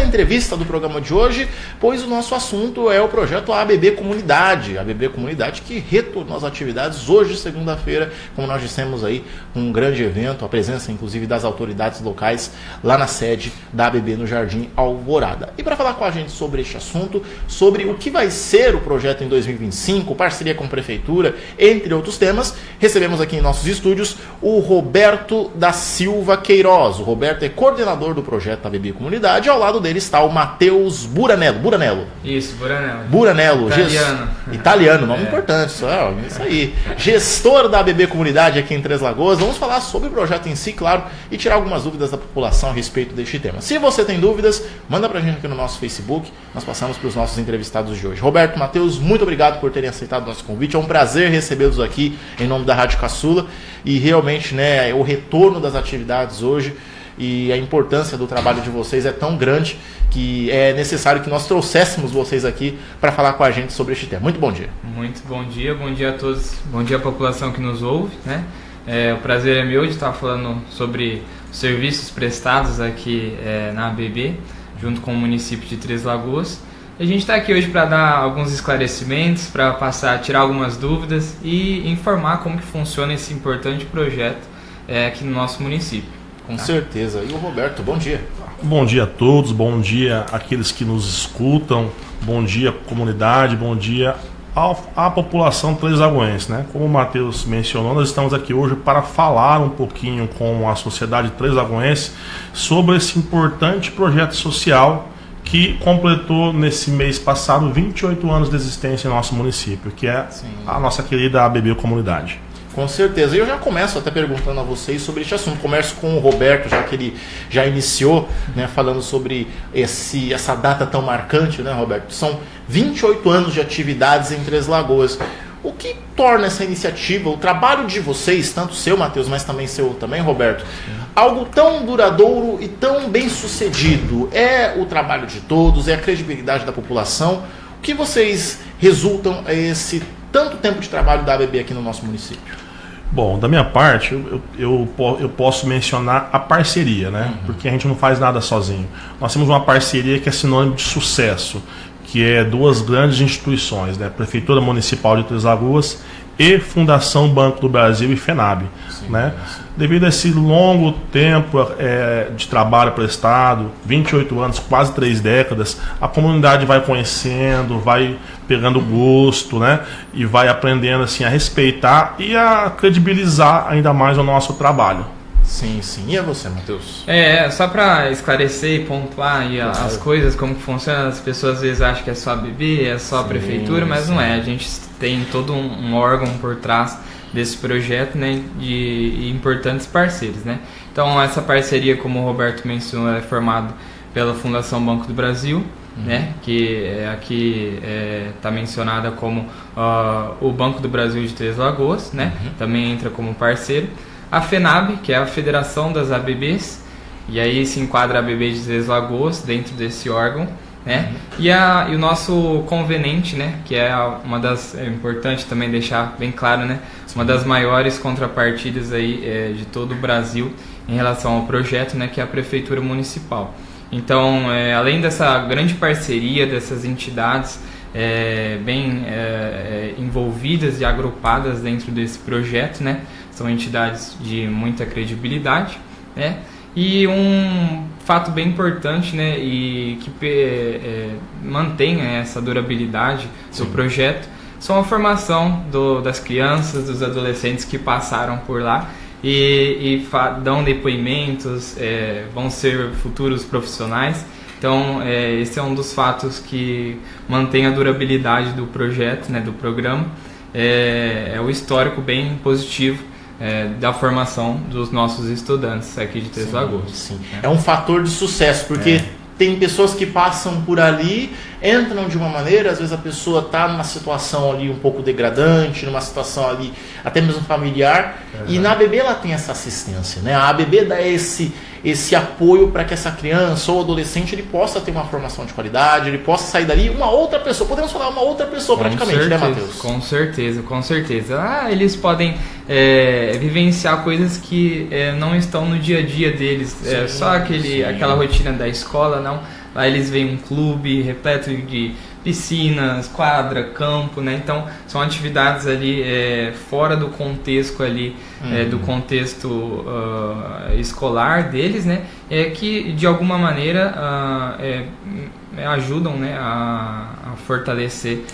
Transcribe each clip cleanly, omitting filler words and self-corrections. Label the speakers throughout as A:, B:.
A: entrevista do programa de hoje, pois o nosso assunto é o projeto ABB Comunidade. A ABB Comunidade que retornou às atividades hoje, segunda-feira, como nós dissemos aí, um grande evento, a presença inclusive das autoridades locais lá na sede da ABB no Jardim Alvorada. E para falar com a gente sobre este assunto, sobre o que vai ser o projeto em 2025, parceria com a Prefeitura, entre outros temas, recebemos aqui em nossos estúdios o Roberto da Silva Queiroz. O Roberto é coordenador do projeto ABB Comunidade, ao lado dele está o Matheus Buranello.
B: Isso,
A: Buranello.
B: Italiano.
A: Italiano, nome importante, isso aí. Gestor da ABB Comunidade aqui em Três Lagoas. Vamos falar sobre o projeto em si, claro, e tirar algumas dúvidas da população a respeito deste tema. Se você tem dúvidas, manda pra gente aqui no nosso Facebook, nós passamos para os nossos entrevistados de hoje. Roberto, Matheus, muito obrigado por terem aceitado o nosso convite, é um prazer recebê-los aqui em nome da Rádio Caçula, e realmente, né, o retorno das atividades hoje e a importância do trabalho de vocês é tão grande que é necessário que nós trouxéssemos vocês aqui para falar com a gente sobre este tema. Muito bom dia.
B: Muito bom dia a todos, bom dia à população que nos ouve, né? O prazer é meu de estar falando sobre os serviços prestados aqui na ABB, junto com o município de Três Lagoas. A gente está aqui hoje para dar alguns esclarecimentos, para tirar algumas dúvidas e informar como que funciona esse importante projeto aqui no nosso município.
A: Com certeza. E o Roberto, bom dia.
C: Bom dia a todos, bom dia àqueles que nos escutam, bom dia comunidade, bom dia à população treslagoense, né? Como o Matheus mencionou, nós estamos aqui hoje para falar um pouquinho com a sociedade treslagoense sobre esse importante projeto social que completou nesse mês passado 28 anos de existência em nosso município, que é a nossa querida ABB Comunidade.
A: Com certeza. E eu já começo até perguntando a vocês sobre este assunto. Começo com o Roberto, já que ele já iniciou, né, falando sobre essa data tão marcante, né, Roberto? São 28 anos de atividades em Três Lagoas. O que torna essa iniciativa, o trabalho de vocês, tanto seu, Matheus, mas também seu também, Roberto, algo tão duradouro e tão bem sucedido? É o trabalho de todos, é a credibilidade da população? O que vocês resultam a esse tanto tempo de trabalho da ABB aqui no nosso município?
C: Bom, da minha parte, eu posso mencionar a parceria, né? Porque a gente não faz nada sozinho. Nós temos uma parceria que é sinônimo de sucesso, que é duas grandes instituições, né? Prefeitura Municipal de Três Lagoas e Fundação Banco do Brasil e FENAB, né? Devido a esse longo tempo de trabalho prestado, 28 anos, quase 3 décadas, a comunidade vai conhecendo, vai pegando gosto, né? E vai aprendendo assim, a respeitar e a credibilizar ainda mais o nosso trabalho.
A: Sim. E a você, Matheus?
B: Só para esclarecer e pontuar aí as coisas, como que funciona, as pessoas às vezes acham que é só a ABB, é só a prefeitura, mas não é. A gente tem todo um órgão por trás desse projeto, né, de importantes parceiros, né? Então essa parceria, como o Roberto mencionou, é formada pela Fundação Banco do Brasil, né, que aqui está mencionada como o Banco do Brasil de Três Lagoas, né? Também entra como parceiro. A FENAB, que é a Federação das ABBs, e aí se enquadra a ABB de Três Lagoas dentro desse órgão, né? E o nosso convenente, né, que é uma das, é importante também deixar bem claro, né, uma das maiores contrapartidas aí de todo o Brasil em relação ao projeto, né, que é a Prefeitura Municipal. Então, além dessa grande parceria dessas entidades bem envolvidas e agrupadas dentro desse projeto, né, são entidades de muita credibilidade, né? E um fato bem importante, né, e que mantém essa durabilidade do projeto, são a formação das crianças, dos adolescentes que passaram por lá e dão depoimentos, vão ser futuros profissionais. Então, esse é um dos fatos que mantém a durabilidade do projeto, né, do programa. É o histórico bem positivo da formação dos nossos estudantes aqui de Três Lagoas.
A: Sim. É um fator de sucesso, porque tem pessoas que passam por ali, entram de uma maneira, às vezes a pessoa está numa situação ali um pouco degradante, numa situação ali até mesmo familiar, e na ABB ela tem essa assistência, né? A ABB dá esse apoio para que essa criança ou adolescente ele possa ter uma formação de qualidade, ele possa sair dali uma outra pessoa, podemos falar uma outra pessoa praticamente, né, Matheus?
B: Com certeza. Eles podem vivenciar coisas que não estão no dia a dia deles, só aquela rotina da escola, não. Lá eles veem um clube repleto de piscinas, quadra, campo, né? Então são atividades ali fora do contexto ali, do contexto escolar deles, né? Que de alguma maneira ajudam, né, a fortalecer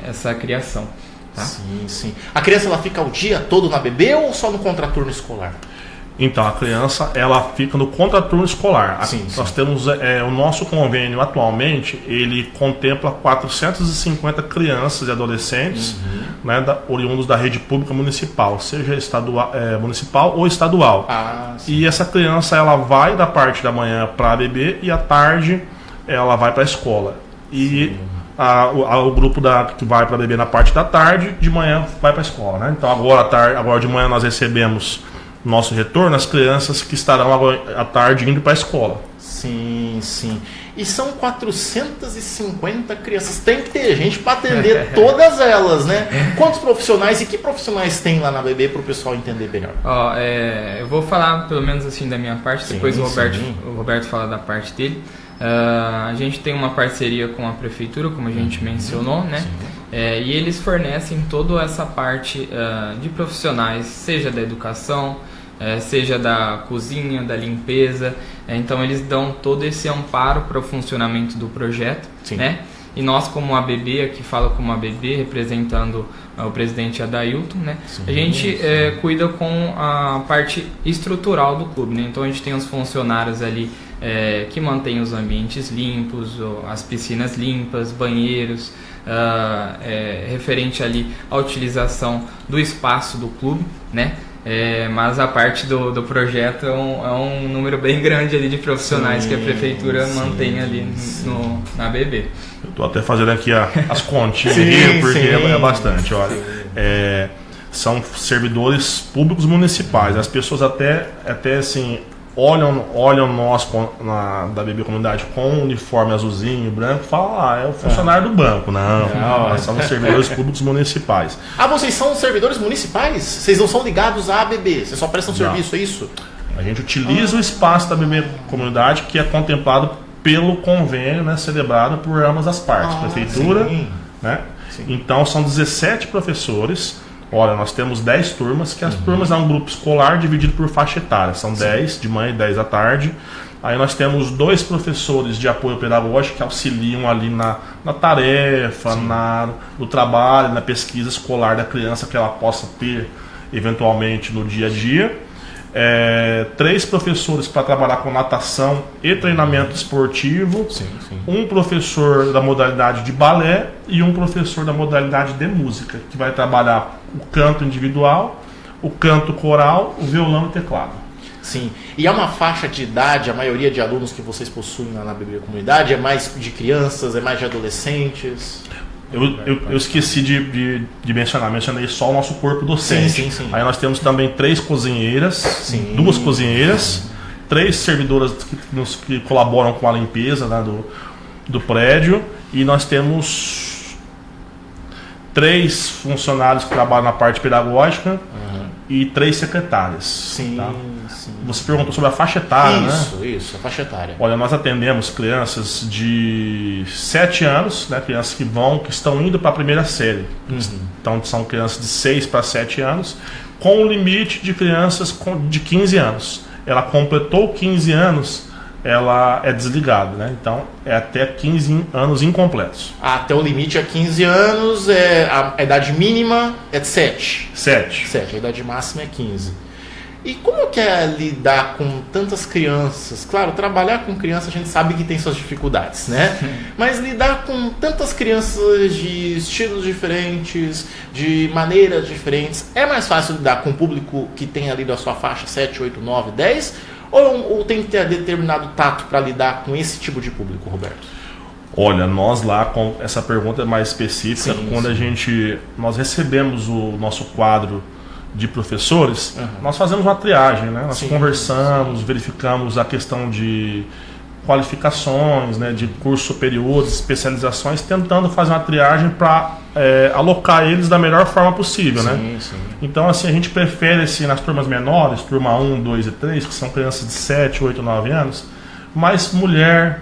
B: essa criação. Tá?
A: Sim, sim. A criança ela fica o dia todo na ABB ou só no contraturno escolar?
C: Então, a criança ela fica no contraturno escolar.
A: Sim,
C: nós temos o nosso convênio atualmente, ele contempla 450 crianças e adolescentes, né, oriundos da rede pública municipal, seja municipal ou estadual. E essa criança ela vai da parte da manhã para a ABB e à tarde ela vai para a escola. E o grupo que vai para a ABB na parte da tarde, de manhã vai para a escola. Né? Então agora de manhã nós recebemos nosso retorno as crianças que estarão agora à tarde indo para a escola.
A: Sim, sim. E são 450 crianças. Tem que ter gente para atender todas elas, né? Quantos profissionais e que profissionais tem lá na ABB para o pessoal entender melhor?
B: Eu vou falar pelo menos assim da minha parte, depois o Roberto fala da parte dele. A gente tem uma parceria com a prefeitura, como a gente mencionou, né? E eles fornecem toda essa parte de profissionais, seja da educação, seja da cozinha, da limpeza. Então eles dão todo esse amparo para o funcionamento do projeto, né? E nós, como ABB, aqui falo como ABB, representando o presidente Adailton, né? A gente cuida com a parte estrutural do clube, né? Então a gente tem os funcionários ali que mantêm os ambientes limpos, as piscinas limpas, banheiros, referente ali à utilização do espaço do clube, né? Mas a parte do projeto é um número bem grande ali de profissionais que a prefeitura mantém ali na ABB.
C: Eu estou até fazendo aqui as continhas aqui, porque é bastante. Olha, são servidores públicos municipais. As pessoas até assim olham nós da ABB Comunidade com um uniforme azulzinho, branco, falam, é o funcionário do banco. Não, nós somos servidores públicos municipais.
A: Vocês são servidores municipais? Vocês não são ligados à ABB? Vocês só prestam serviço, é isso?
C: A gente utiliza o espaço da ABB Comunidade, que é contemplado pelo convênio, né, celebrado por ambas as partes, prefeitura, né? Então são 17 professores. Olha, nós temos 10 turmas, que as turmas é um grupo escolar dividido por faixa etária. São 10 de manhã e 10 à tarde. Aí nós temos 2 professores de apoio pedagógico que auxiliam ali na tarefa, no trabalho, na pesquisa escolar da criança que ela possa ter eventualmente no dia a dia. 3 professores para trabalhar com natação e treinamento esportivo, um professor da modalidade de balé e um professor da modalidade de música, que vai trabalhar o canto individual, o canto coral, o violão e o teclado.
A: Sim, e há uma faixa de idade, a maioria de alunos que vocês possuem lá na ABB Comunidade é mais de crianças, é mais de adolescentes?
C: Eu esqueci de mencionei só o nosso corpo docente.
A: Sim.
C: Aí nós temos também 3 cozinheiras, 2 cozinheiras, 3 servidoras que colaboram com a limpeza, né, do prédio, e nós temos 3 funcionários que trabalham na parte pedagógica e 3 secretárias. Tá? Você perguntou sobre a faixa etária, né?
A: Isso, a faixa etária.
C: Olha, nós atendemos crianças de 7 anos, né, crianças que estão indo para a primeira série. Então são crianças de 6 para 7 anos, com o limite de crianças de 15 anos. Ela completou 15 anos, ela é desligada, né? Então é até 15 anos incompletos.
A: Até o limite é 15 anos, a idade mínima é de 7.
C: 7.
A: A idade máxima é 15. E como que é lidar com tantas crianças? Claro, trabalhar com criança a gente sabe que tem suas dificuldades, né? Mas lidar com tantas crianças de estilos diferentes, de maneiras diferentes, é mais fácil lidar com o público que tem ali da sua faixa 7, 8, 9, 10? Ou tem que ter determinado tato para lidar com esse tipo de público, Roberto?
C: Olha, nós lá, com essa pergunta mais específica, quando nós recebemos o nosso quadro de professores, nós fazemos uma triagem, né? Nós conversamos, verificamos a questão de qualificações, né, de cursos superiores, especializações, tentando fazer uma triagem para alocar eles da melhor forma possível, né? Então, assim, a gente prefere, assim, nas turmas menores, turma 1, 2 e 3, que são crianças de 7, 8, 9 anos, mais mulher,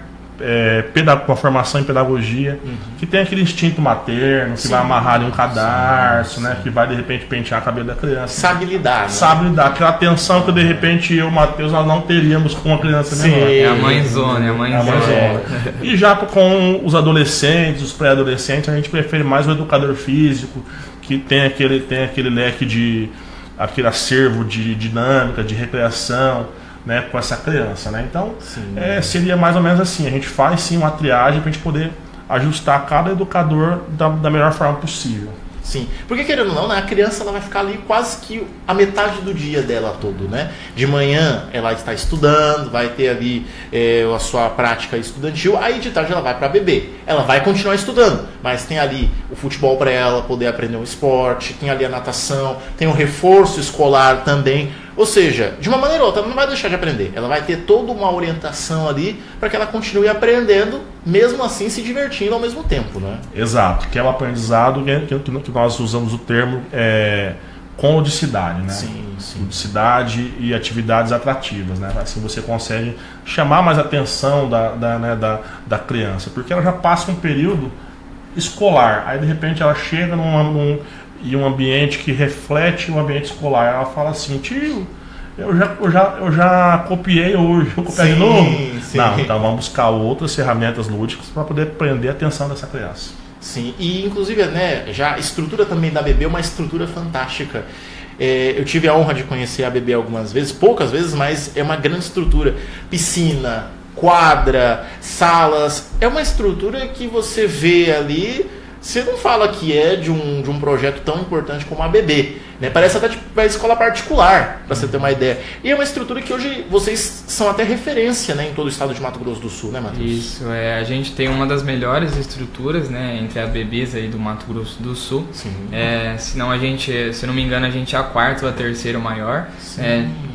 C: com a formação em pedagogia, que tem aquele instinto materno, que vai amarrar ali um cadarço, né? Que vai de repente pentear a cabelo da criança.
A: Sabe lidar, né?
C: Sabe lidar, aquela atenção que de repente eu e o Matheus nós não teríamos com uma criança menor.
B: É a mãezona, é a mãezona.
C: E já com os adolescentes, os pré-adolescentes, a gente prefere mais o educador físico, que tem aquele leque aquele acervo de dinâmica, de recreação, né, com essa criança, né? Então, seria mais ou menos assim, a gente faz sim uma triagem para a gente poder ajustar cada educador da melhor forma possível.
A: Sim, porque querendo ou não, né, a criança ela vai ficar ali quase que a metade do dia dela todo, né? De manhã ela está estudando, vai ter ali a sua prática estudantil, aí de tarde ela vai para beber. Ela vai continuar estudando, mas tem ali o futebol para ela poder aprender um esporte, tem ali a natação, tem o reforço escolar também. Ou seja, de uma maneira ou outra, ela não vai deixar de aprender. Ela vai ter toda uma orientação ali para que ela continue aprendendo, mesmo assim se divertindo ao mesmo tempo, né?
C: Exato, que é o aprendizado que nós usamos o termo com ludicidade, né?
A: Sim.
C: Ludicidade e atividades atrativas, né? Assim você consegue chamar mais a atenção da criança, porque ela já passa um período escolar, aí de repente ela chega e um ambiente que reflete o ambiente escolar. Ela fala assim, tio, eu já copiei hoje, vou copiar de novo?
A: Sim.
C: Não, então vamos buscar outras ferramentas lúdicas para poder prender a atenção dessa criança.
A: Sim, e inclusive, né, já a estrutura também da ABB é uma estrutura fantástica. Eu tive a honra de conhecer a ABB algumas vezes, poucas vezes, mas é uma grande estrutura. Piscina, quadra, salas, é uma estrutura que você vê ali. Você não fala que é de um projeto tão importante como a ABB, né? Parece até tipo uma escola particular, para você ter uma ideia. E é uma estrutura que hoje vocês são até referência, né, em todo o estado de Mato Grosso do Sul, né, Matheus?
B: Isso, a gente tem uma das melhores estruturas, né, entre ABBs aí do Mato Grosso do Sul.
A: Sim.
B: Senão a gente, se não me engano, a gente é a quarta ou a terceira maior.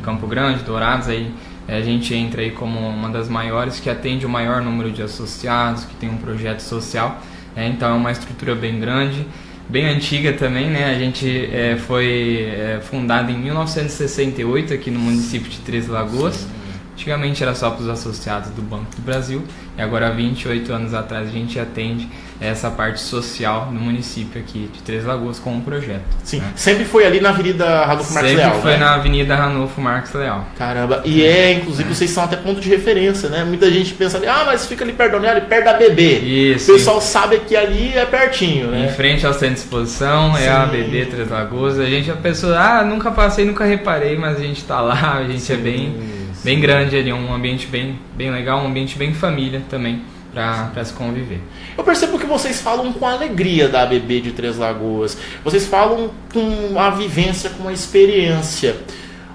B: Campo Grande, Dourados, aí a gente entra aí como uma das maiores, que atende o maior número de associados, que tem um projeto social. Então é uma estrutura bem grande, bem antiga também, né? A gente foi fundada em 1968 aqui no município de Três Lagoas.
A: Sim.
B: Antigamente era só para os associados do Banco do Brasil e agora há 28 anos atrás a gente atende essa parte social no município aqui de Três Lagoas com um projeto.
A: Sim,
B: né?
A: Sempre foi ali na Avenida Ranulfo Marques Leal,
B: Sempre foi
A: né?
B: na Avenida Ranulfo Marques Leal.
A: Caramba, e inclusive vocês são até ponto de referência, né? Muita gente pensa ali, mas fica ali perto da ABB.
B: Isso.
A: O pessoal sabe que ali é pertinho, né?
B: Em frente ao centro de exposição, é a ABB Três Lagoas. A pessoa, nunca passei, nunca reparei, mas a gente tá lá, a gente é bem grande ali, um ambiente bem legal, um ambiente bem família também, para se conviver.
A: Eu percebo que vocês falam com alegria da ABB de Três Lagoas, vocês falam com a vivência, com a experiência.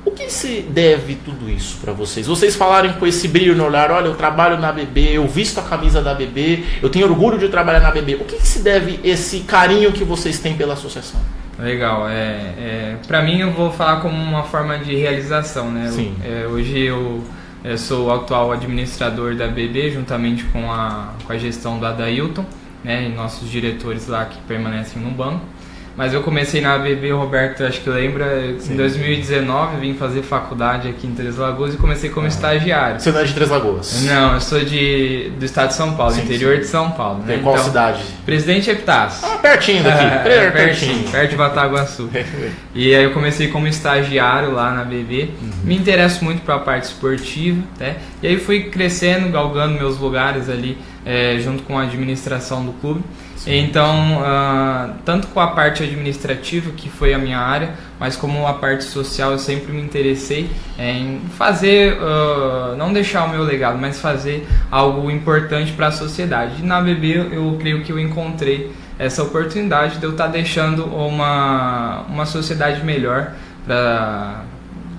A: O que se deve tudo isso para vocês? Vocês falarem com esse brilho no olhar, olha, eu trabalho na ABB, eu visto a camisa da ABB, eu tenho orgulho de trabalhar na ABB. O que se deve esse carinho que vocês têm pela associação?
B: Legal, para mim eu vou falar como uma forma de realização, né?
A: Sim.
B: Hoje eu sou o atual administrador da ABB, juntamente com a gestão do Adailton, né? E nossos diretores lá que permanecem no banco. Mas eu comecei na ABB, o Roberto acho que lembra, em 2019 vim fazer faculdade aqui em Três Lagoas e comecei como estagiário.
A: Você não é de Três Lagoas?
B: Não, eu sou do estado de São Paulo, interior de São Paulo. Né?
A: Qual cidade?
B: Presidente Epitácio.
A: Pertinho daqui, pertinho.
B: Perto de Bataguaçu. E aí eu comecei como estagiário lá na ABB, me interesso muito para a parte esportiva, né? E aí fui crescendo, galgando meus lugares ali junto com a administração do clube. Então, tanto com a parte administrativa, que foi a minha área, mas como a parte social, eu sempre me interessei em fazer, não deixar o meu legado, mas fazer algo importante para a sociedade. E na ABB eu creio que eu encontrei essa oportunidade de eu estar deixando uma sociedade melhor,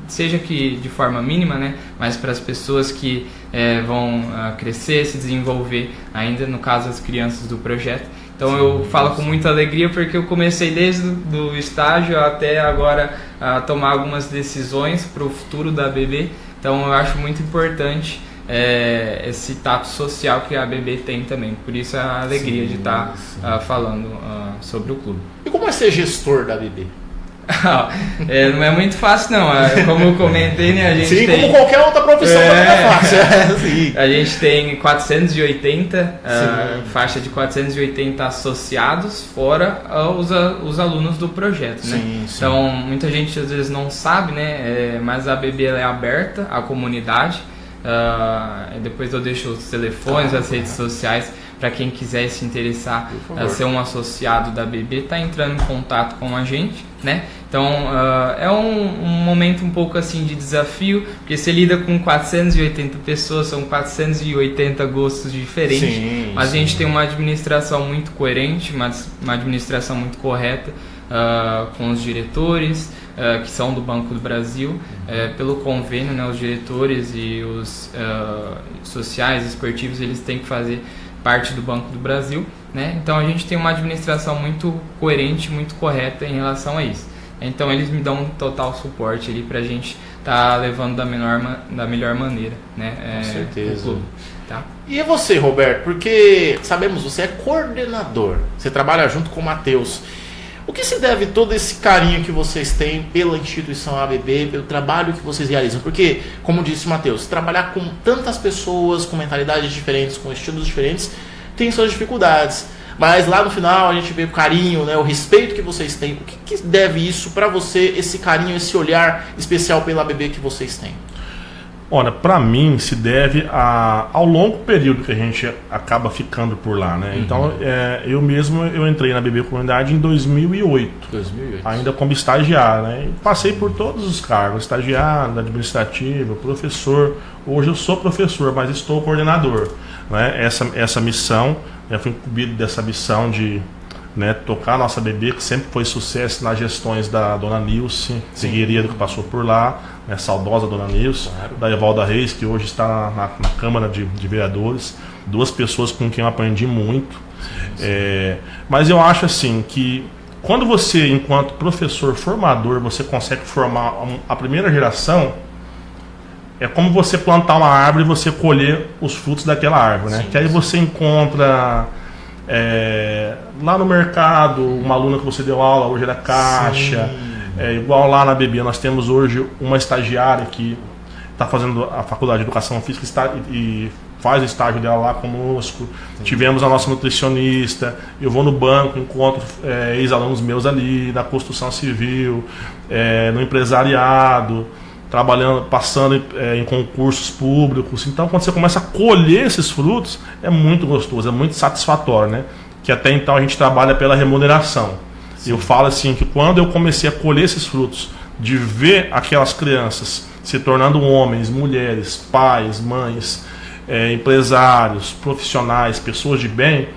B: seja que de forma mínima, né, mas para as pessoas que vão crescer, se desenvolver ainda, no caso as crianças do projeto. Então eu falo com muita alegria porque eu comecei desde o estágio até agora a tomar algumas decisões para o futuro da ABB. Então eu acho muito importante esse tato social que a ABB tem também. Por isso a alegria de estar falando sobre o clube.
A: E como é ser gestor da ABB?
B: Não é muito fácil não, como eu comentei, né, a gente
A: sim,
B: tem...
A: como qualquer outra profissão também é fácil. Sim.
B: A gente tem 480, faixa de 480 associados, fora os alunos do projeto, né?
A: Sim.
B: Então, muita gente às vezes não sabe, né, mas a ABB ela é aberta à comunidade, depois eu deixo os telefones, as redes sociais, para quem quiser se interessar ser um associado da ABB, tá entrando em contato com a gente, né? Então é um momento um pouco assim de desafio, porque você lida com 480 pessoas, são 480 gostos diferentes, mas a gente tem uma administração muito coerente, uma administração muito correta com os diretores, que são do Banco do Brasil, pelo convênio, né, os diretores e os sociais, esportivos, eles têm que fazer parte do Banco do Brasil, né? Então a gente tem uma administração muito coerente, muito correta em relação a isso. Então eles me dão um total suporte ali pra gente tá levando da melhor maneira, né?
A: Com certeza.
B: O clube, tá?
A: E você, Roberto? Porque sabemos, você é coordenador, você trabalha junto com o Matheus. O que se deve todo esse carinho que vocês têm pela instituição ABB, pelo trabalho que vocês realizam? Porque, como disse o Matheus, trabalhar com tantas pessoas, com mentalidades diferentes, com estilos diferentes, tem suas dificuldades. Mas lá no final a gente vê o carinho, né, o respeito que vocês têm. O que deve isso para você, esse carinho, esse olhar especial pela ABB que vocês têm?
C: Olha, para mim se deve ao longo período que a gente acaba ficando por lá, né? Então, eu entrei na ABB Comunidade em 2008, ainda como estagiário, né? E passei por todos os cargos, estagiário, administrativo, professor. Hoje eu sou professor, mas estou coordenador, né? Essa missão, eu fui incumbido dessa missão de, né, tocar a nossa ABB, que sempre foi sucesso nas gestões da dona Nilce Figueiredo, que passou por lá, né, saudosa dona Nilce, da Evalda Reis, que hoje está na Câmara de Vereadores, duas pessoas com quem eu aprendi muito. Mas eu acho assim que quando você, enquanto professor formador, você consegue formar a primeira geração, é como você plantar uma árvore e você colher os frutos daquela árvore, né? Que aí você encontra lá no mercado uma aluna que você deu aula, hoje é da Caixa, igual lá na ABB, nós temos hoje uma estagiária que está fazendo a faculdade de Educação Física e faz o estágio dela lá conosco. Tivemos a nossa nutricionista, eu vou no banco, encontro ex-alunos meus ali, da construção civil, no empresariado, trabalhando, passando em concursos públicos. Então, quando você começa a colher esses frutos, é muito gostoso, é muito satisfatório, né? Que até então a gente trabalha pela remuneração. Eu falo assim que quando eu comecei a colher esses frutos, de ver aquelas crianças se tornando homens, mulheres, pais, mães, empresários, profissionais, pessoas de bem,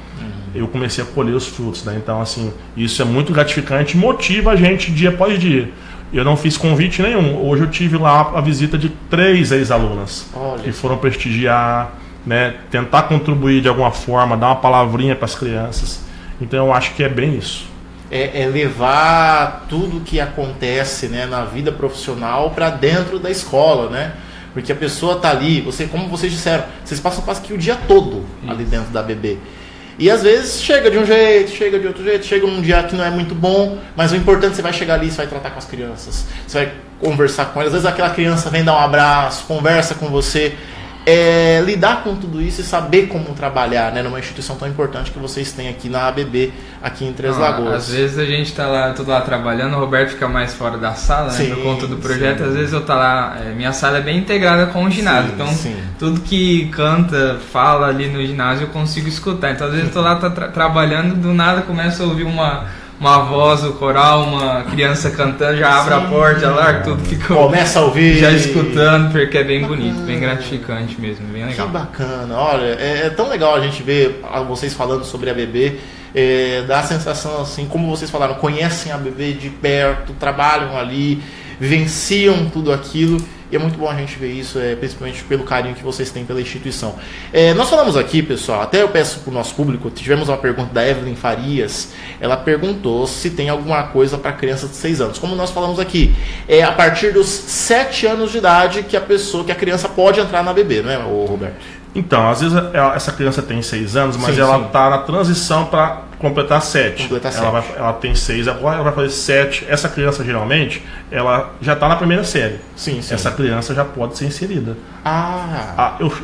C: eu comecei a colher os frutos, né? Então, assim, isso é muito gratificante, motiva a gente dia após dia. Eu não fiz convite nenhum. Hoje eu tive lá a visita de 3 ex-alunas que foram prestigiar, né, tentar contribuir de alguma forma, dar uma palavrinha para as crianças. Então eu acho que é bem isso.
A: É levar tudo que acontece, né, na vida profissional para dentro da escola, né? Porque a pessoa tá ali, como vocês disseram, vocês passam quase que o dia todo ali dentro da ABB. E às vezes chega de um jeito, chega de outro jeito, chega num dia que não é muito bom, mas o importante é que você vai chegar ali, você vai tratar com as crianças, você vai conversar com elas. Às vezes aquela criança vem dar um abraço, conversa com você. Lidar com tudo isso e saber como trabalhar, né, numa instituição tão importante que vocês têm aqui na ABB, aqui em Três Lagoas.
B: Às vezes a gente tá lá, tudo lá trabalhando, o Roberto fica mais fora da sala, né, por conta do projeto. Às vezes eu tá lá, minha sala é bem integrada com o ginásio, então tudo que canta, fala ali no ginásio eu consigo escutar. Então às vezes eu tô lá trabalhando, do nada começo a ouvir uma voz, o coral, uma criança cantando, já abre a porta, já larga tudo, fica
A: começa a ouvir,
B: já escutando, porque é bem bonito, bem gratificante mesmo, bem legal.
A: Que bacana, olha, é tão legal a gente ver vocês falando sobre a ABB, dá a sensação assim, como vocês falaram, conhecem a ABB de perto, trabalham ali, vivenciam tudo aquilo. E é muito bom a gente ver isso, principalmente pelo carinho que vocês têm pela instituição. Nós falamos aqui, pessoal, até eu peço para o nosso público, tivemos uma pergunta da Evelyn Farias. Ela perguntou se tem alguma coisa para crianças de 6 anos. Como nós falamos aqui, a partir dos 7 anos de idade que a criança pode entrar na ABB, não é, Roberto?
C: Então, às vezes essa criança tem 6 anos, mas
A: Sim,
C: ela
A: sim.
C: está na transição para completar 7.
A: Completar
C: Ela tem 6 agora, ela vai fazer 7. Essa criança, geralmente, ela já está na primeira série.
A: Sim, sim.
C: Essa criança já pode ser inserida.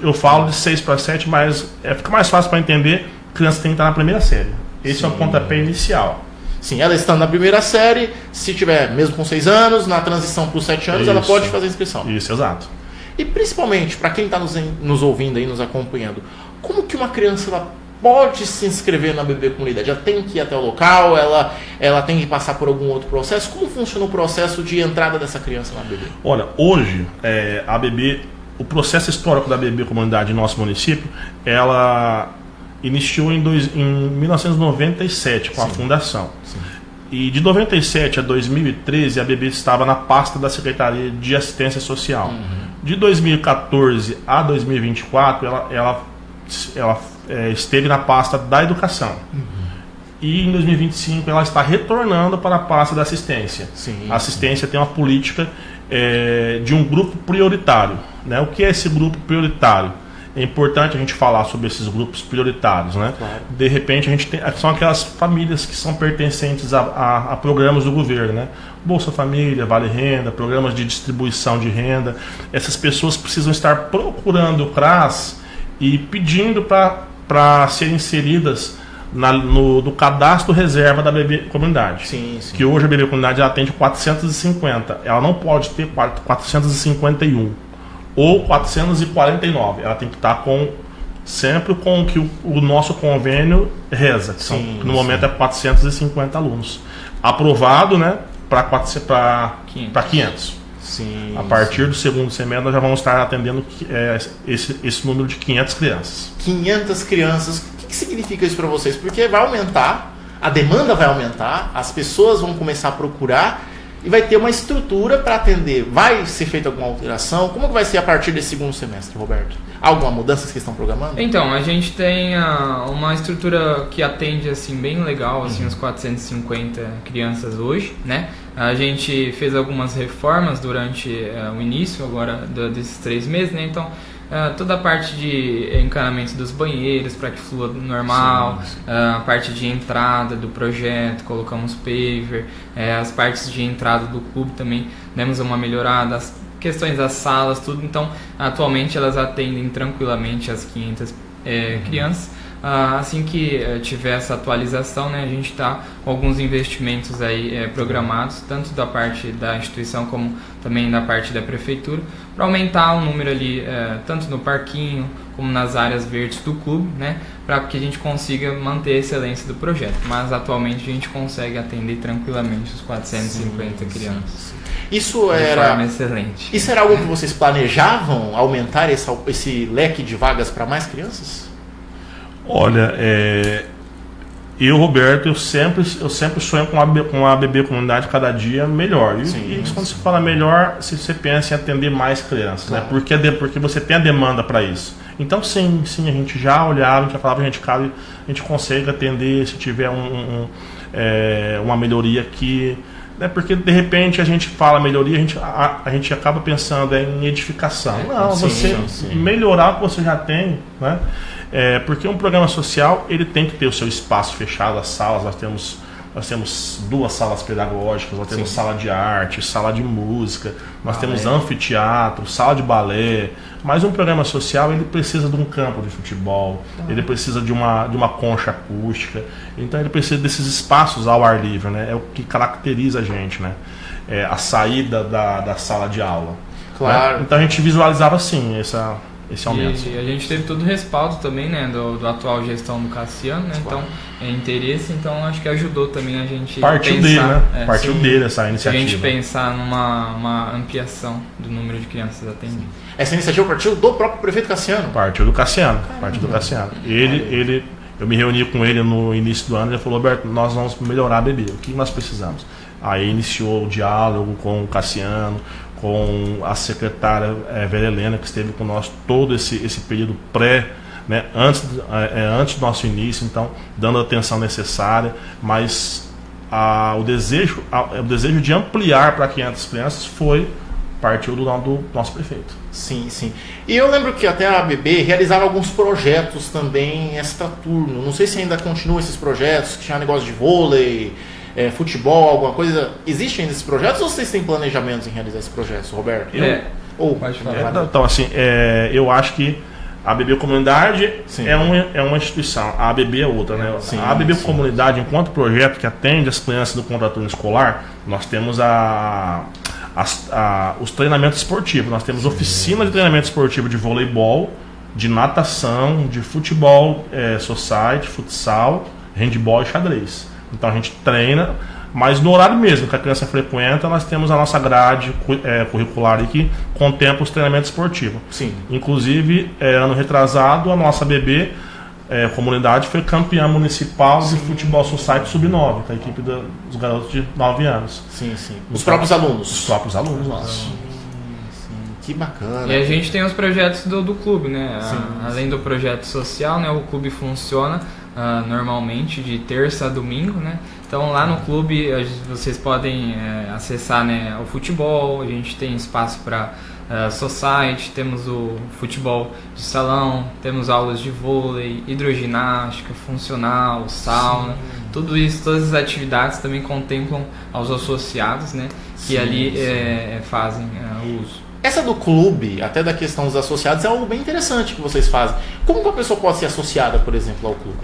A: Eu
C: falo de 6 para 7, mas fica mais fácil para entender. A criança tem que estar na primeira série. Esse é o pontapé inicial.
A: Sim, ela estando na primeira série, se tiver mesmo com 6 anos, na transição para os 7 anos, ela pode fazer a inscrição.
C: Isso, exato.
A: E principalmente, para quem está nos ouvindo aí, nos acompanhando, como que uma criança ela pode se inscrever na ABB Comunidade? Ela tem que ir até o local? Ela tem que passar por algum outro processo? Como funciona o processo de entrada dessa criança na ABB?
C: Olha, hoje, a ABB, o processo histórico da ABB Comunidade em nosso município, ela iniciou em 1997 com a fundação. Sim. E de 97 a 2013 a ABB estava na pasta da Secretaria de Assistência Social. De 2014 a 2024 ela esteve na pasta da Educação. E em 2025 ela está retornando para a pasta da Assistência.
A: Sim,
C: a Assistência tem uma política de um grupo prioritário, né? O que é esse grupo prioritário? É importante a gente falar sobre esses grupos prioritários, né?
A: Claro.
C: De repente são aquelas famílias que são pertencentes a programas do governo, né? Bolsa Família, Vale Renda, programas de distribuição de renda. Essas pessoas precisam estar procurando o CRAS e pedindo para serem inseridas no cadastro reserva da ABB Comunidade.
A: Sim, sim.
C: Que hoje a ABB Comunidade ela atende 450. Ela não pode ter 451. Ou 449. Ela tem que estar sempre com o que o nosso convênio reza. Que no momento é 450 alunos. Aprovado, né, para 500.
A: Sim,
C: a partir do segundo semestre nós já vamos estar atendendo esse número de 500 crianças.
A: 500 crianças. O que significa isso para vocês? Porque vai aumentar, a demanda vai aumentar, as pessoas vão começar a procurar e vai ter uma estrutura para atender. Vai ser feita alguma alteração? Como que vai ser a partir desse segundo semestre, Roberto? Alguma mudança que vocês estão programando?
B: Então, a gente tem uma estrutura que atende assim, bem legal, assim, os 450 crianças hoje, né? A gente fez algumas reformas durante o início agora desses 3 meses, né? Então, toda a parte de encanamento dos banheiros para que flua normal, a parte de entrada do projeto, colocamos paver, as partes de entrada do clube também demos uma melhorada, as questões das salas, tudo. Então, atualmente elas atendem tranquilamente as 500 crianças. Assim que tiver essa atualização, né, a gente está com alguns investimentos aí programados, tanto da parte da instituição como também da parte da prefeitura, para aumentar o número ali, tanto no parquinho como nas áreas verdes do clube, né, para que a gente consiga manter a excelência do projeto. Mas atualmente a gente consegue atender tranquilamente os 450 crianças.
A: Isso era algo que vocês planejavam, aumentar esse leque de vagas para mais crianças?
C: Olha, Roberto, eu sempre sonho com a ABB Comunidade cada dia melhor. E quando você fala melhor, você pensa em atender mais crianças, claro, né? Porque você tem a demanda para isso. Então, sim, a gente já olhava, a gente já falava, cara, a gente consegue atender se tiver uma melhoria aqui. Né? Porque, de repente, a gente fala melhoria, a gente acaba pensando em edificação. Não, melhorar o que você já tem, né? Porque um programa social ele tem que ter o seu espaço fechado, as salas, nós temos 2 salas pedagógicas, nós temos sala de arte, sala de música, nós temos anfiteatro, sala de balé, mas um programa social ele precisa de um campo de futebol, ele precisa de uma concha acústica, então ele precisa desses espaços ao ar livre, né? É o que caracteriza a gente, né? A saída da sala de aula.
A: Claro.
C: Né? Então a gente visualizava assim esse aumento.
B: E a gente teve todo o respaldo também, né, do atual gestão do Cassiano, né? Então, interesse, então acho que ajudou também a gente
C: Partiu
B: pensar,
C: dele, né? Partiu dele essa iniciativa.
B: A gente pensar numa ampliação do número de crianças atendidas.
A: Essa iniciativa partiu do próprio prefeito Cassiano?
C: Partiu do Cassiano. Eu me reuni com ele no início do ano e ele falou: Roberto, nós vamos melhorar a ABB, o que nós precisamos? Aí iniciou o diálogo com o Cassiano, com a secretária Vera Helena, que esteve conosco todo esse período pré, né, antes do nosso início, então dando a atenção necessária, mas o desejo de ampliar para 500 crianças foi partiu do nosso prefeito.
A: Sim, sim. E eu lembro que até a ABB realizava alguns projetos também extraturno. Não sei se ainda continuam esses projetos, que tinha negócio de vôlei, futebol, alguma coisa. Existem ainda esses projetos ou vocês têm planejamentos em realizar esses projetos, Roberto?
B: Pode falar.
C: Então, assim, eu acho que a ABB Comunidade é uma instituição, a ABB é outra, né?
A: Sim,
C: a ABB Comunidade, enquanto projeto que atende as crianças do contraturno escolar, nós temos os treinamentos esportivos. Nós temos oficina de treinamento esportivo de voleibol, de natação, de futebol, society, futsal, handball e xadrez. Então a gente treina, mas no horário mesmo que a criança frequenta, nós temos a nossa grade curricular aí que contempla os treinamentos esportivos.
A: Sim.
C: Inclusive, ano retrasado, a nossa ABB Comunidade foi campeã municipal de futebol society sub-9, a equipe dos garotos de 9 anos.
A: Sim, sim. Os próprios alunos.
C: Os próprios alunos nossos.
A: Que bacana.
B: E a gente tem os projetos do clube, né? Além do projeto social, né? O clube funciona normalmente de terça a domingo, né? Então lá no clube vocês podem acessar, né, o futebol, a gente tem espaço para society, temos o futebol de salão, temos aulas de vôlei, hidroginástica, funcional, sauna, tudo isso, todas as atividades também contemplam aos associados, né, que ali fazem o uso.
A: Essa do clube, até da questão dos associados, é algo bem interessante que vocês fazem. Como que a pessoa pode ser associada, por exemplo, ao clube?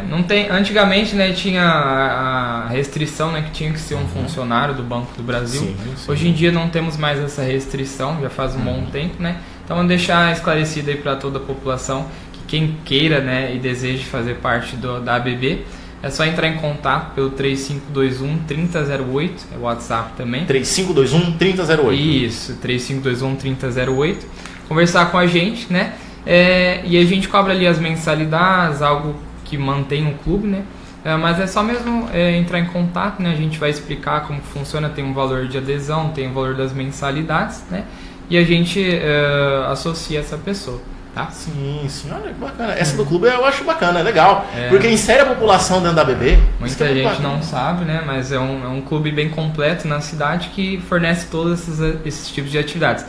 B: Não tem, antigamente, né, tinha a restrição, né, que tinha que ser um funcionário do Banco do Brasil.
A: Sim.
B: Hoje em dia não temos mais essa restrição, já faz um bom tempo, né? Então vamos deixar esclarecido aí para toda a população que quem queira, né, e deseje fazer parte da ABB, é só entrar em contato pelo 3521-3008, é o WhatsApp também.
A: 3521-3008.
B: Isso, 3521-3008. Conversar com a gente, né? E a gente cobra ali as mensalidades, algo que mantém o clube, né? Mas é só mesmo entrar em contato, né? A gente vai explicar como funciona, tem um valor de adesão, tem o valor das mensalidades, né? E a gente associa essa pessoa. Tá?
A: Sim, olha que bacana. Essa do clube eu acho bacana, é legal. Porque insere a população dentro da ABB.
B: Muita gente não sabe, né? Mas é um clube bem completo na cidade que fornece todos esses tipos de atividades.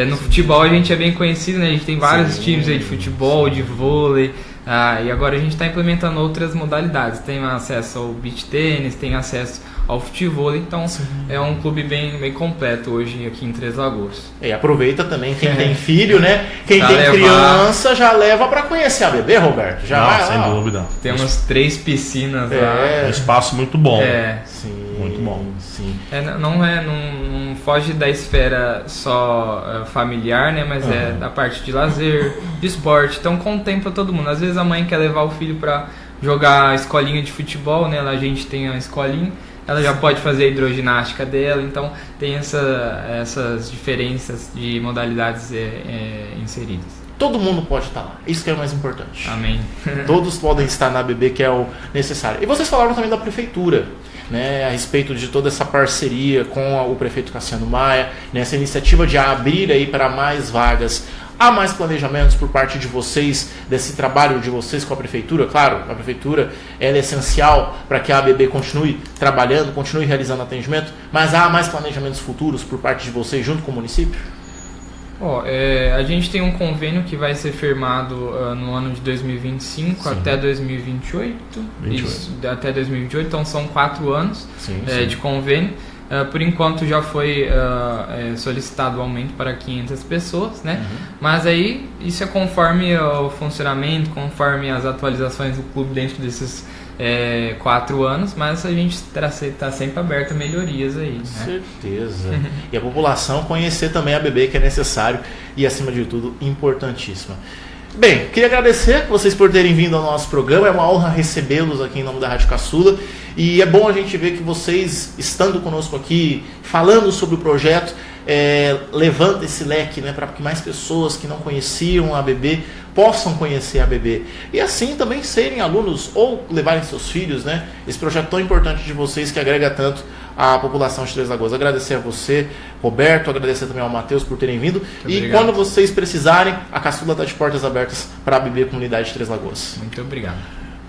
B: No futebol a gente é bem conhecido, né? A gente tem vários times aí de futebol, de vôlei. E agora a gente está implementando outras modalidades. Tem acesso ao beach tênis, tem acesso ao futebol, então é um clube bem completo hoje aqui em Três Lagoas.
A: E aproveita também quem tem filho, né? Quem tem criança já leva para conhecer a ABB, Roberto.
C: Sem dúvida.
B: Temos 3 piscinas lá.
C: Um espaço muito bom.
A: Sim,
C: muito bom.
A: Sim.
B: Não foge da esfera só familiar, né? Mas é da parte de lazer, de esporte. Então contempla todo mundo. Às vezes a mãe quer levar o filho para jogar a escolinha de futebol, né? Lá a gente tem a escolinha. Ela já pode fazer a hidroginástica dela, então tem essas diferenças de modalidades inseridas.
A: Todo mundo pode estar lá, isso que é o mais importante.
B: Amém.
A: Todos podem estar na ABB, que é o necessário. E vocês falaram também da prefeitura, né, a respeito de toda essa parceria com o prefeito Cassiano Maia, nessa iniciativa de abrir aí para mais vagas. Há mais planejamentos por parte de vocês, desse trabalho de vocês com a prefeitura? Claro, a prefeitura é essencial para que a ABB continue trabalhando, continue realizando atendimento, mas há mais planejamentos futuros por parte de vocês junto com o município?
B: A gente tem um convênio que vai ser firmado no ano de 2025 até 2028. Isso, até 2028, então são 4 anos de convênio. Por enquanto já foi solicitado o aumento para 500 pessoas, né? Mas aí isso é conforme o funcionamento, conforme as atualizações do clube dentro desses 4 anos, mas a gente está sempre aberto a melhorias aí.
A: Com certeza. E a população conhecer também a ABB, que é necessário e, acima de tudo, importantíssima. Bem, queria agradecer vocês por terem vindo ao nosso programa, é uma honra recebê-los aqui em nome da Rádio Caçula, e é bom a gente ver que vocês, estando conosco aqui, falando sobre o projeto, levanta esse leque, né, para que mais pessoas que não conheciam a ABB possam conhecer a ABB e assim também serem alunos ou levarem seus filhos, né, esse projeto tão importante de vocês que agrega tanto à população de Três Lagoas. Agradecer a você, Roberto, agradecer também ao Matheus por terem vindo.
B: Muito
A: e
B: obrigado.
A: Quando vocês precisarem, a Caçula está de portas abertas para a ABB Comunidade de Três Lagoas.
B: Muito obrigado.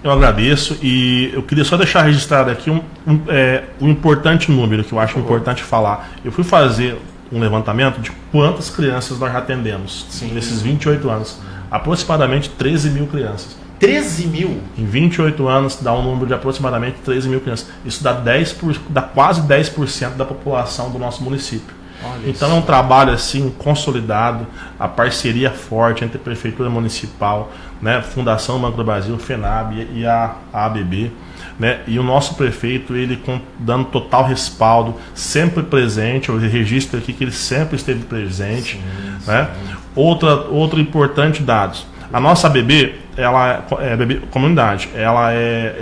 C: Eu agradeço e eu queria só deixar registrado aqui um importante número que eu acho importante falar. Eu fui fazer um levantamento de quantas crianças nós já atendemos nesses 28 anos. Aproximadamente 13 mil crianças.
A: 13 mil?
C: Em 28 anos dá um número de aproximadamente 13 mil crianças. Isso dá quase 10% da população do nosso município.
A: Olha
C: então
A: isso.
C: É um trabalho assim consolidado, a parceria forte entre a Prefeitura Municipal, né, Fundação Banco do Brasil, FENAB e a ABB, né, e o nosso prefeito ele dando total respaldo, sempre presente. Eu registro aqui que ele sempre esteve presente. Né? Outro importante dado: a nossa ABB, ela é ABB Comunidade, ela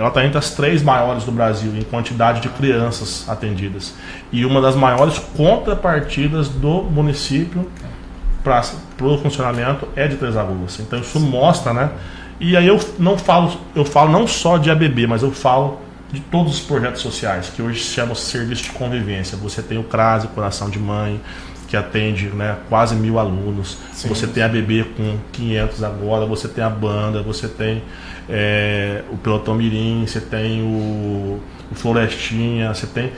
C: está entre as 3 maiores do Brasil em quantidade de crianças atendidas e uma das maiores contrapartidas do município para o funcionamento é de Três Lagoas. Então isso mostra, né? E aí eu falo não só de ABB, mas eu falo de todos os projetos sociais que hoje se chamam Serviço de Convivência. Você tem o CRASE, Coração de Mãe, que atende, né, quase 1.000 alunos. Você tem a ABB com 500 agora, você tem a banda, você tem o Pelotão Mirim, você tem o Florestinha, você tem...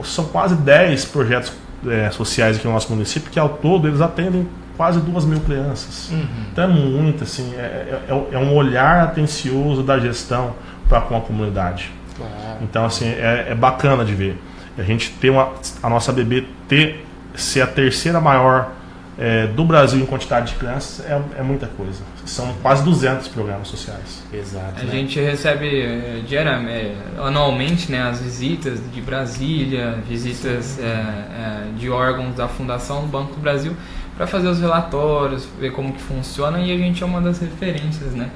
C: São quase 10 projetos sociais aqui no nosso município, que ao todo eles atendem quase 2.000 crianças. Então é muito, assim, é um olhar atencioso da gestão para com a comunidade.
A: Claro.
C: Então, assim, é bacana de ver. A gente tem a nossa ABB ser a 3ª maior do Brasil em quantidade de crianças é muita coisa. São quase 200 programas sociais.
A: Exato.
B: A gente recebe anualmente, né, as visitas de Brasília, visitas de órgãos da Fundação Banco do Brasil para fazer os relatórios, ver como que funciona, e a gente é uma das referências, né,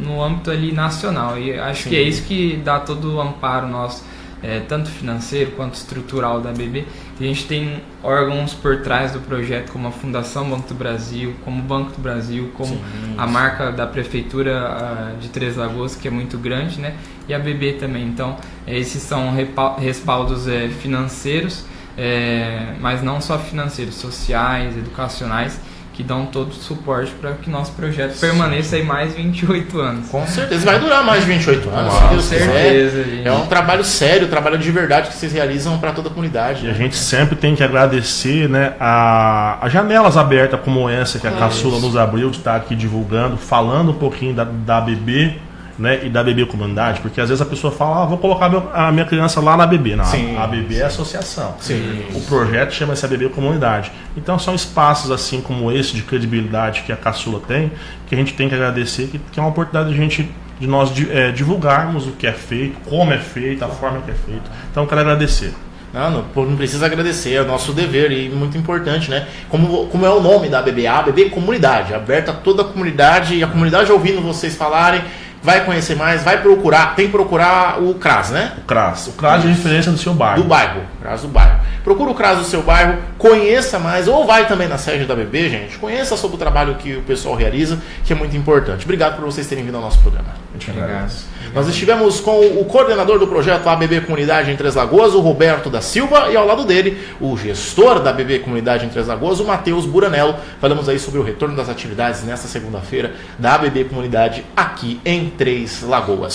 B: no âmbito ali nacional. E acho que é isso que dá todo o amparo nosso, tanto financeiro quanto estrutural da ABB. A gente tem órgãos por trás do projeto, como a Fundação Banco do Brasil, como o Banco do Brasil, como a marca da Prefeitura de Três Lagoas, que é muito grande, né? E a ABB também. Então, esses são respaldos financeiros, mas não só financeiros, sociais, educacionais, que dão todo o suporte para que nosso projeto permaneça aí mais 28 anos.
A: Com certeza, vai durar mais de 28 anos.
B: Com certeza, gente.
A: É um trabalho sério, um trabalho de verdade que vocês realizam para toda a comunidade.
C: E a gente sempre tem que agradecer, né, a janelas abertas como essa que a Caçula nos abriu, de estar aqui divulgando, falando um pouquinho da ABB, né, e da ABB Comunidade, porque às vezes a pessoa fala, vou colocar a minha criança lá na ABB. Não, a ABB é associação. O projeto chama-se ABB Comunidade. Então são espaços assim como esse de credibilidade que a Caçula tem, que a gente tem que agradecer, que é uma oportunidade de nós divulgarmos o que é feito, como é feito, a forma que é feito. Então eu quero agradecer.
A: Não precisa agradecer, é o nosso dever e muito importante, né? Como é o nome da ABB? A ABB Comunidade, aberta a toda a comunidade, e a comunidade ouvindo vocês falarem, vai conhecer mais, vai procurar, tem que procurar o CRAS, né?
C: O CRAS de referência do seu bairro.
A: Do bairro, CRAS do bairro. Procura o CRAS do seu bairro, conheça mais, ou vai também na sede da ABB, gente, conheça sobre o trabalho que o pessoal realiza, que é muito importante. Obrigado por vocês terem vindo ao nosso programa.
B: Obrigado.
A: Nós estivemos com o coordenador do projeto ABB Comunidade em Três Lagoas, o Roberto da Silva, e ao lado dele, o gestor da ABB Comunidade em Três Lagoas, o Matheus Buranello. Falamos aí sobre o retorno das atividades nesta segunda-feira da ABB Comunidade aqui em Três Lagoas.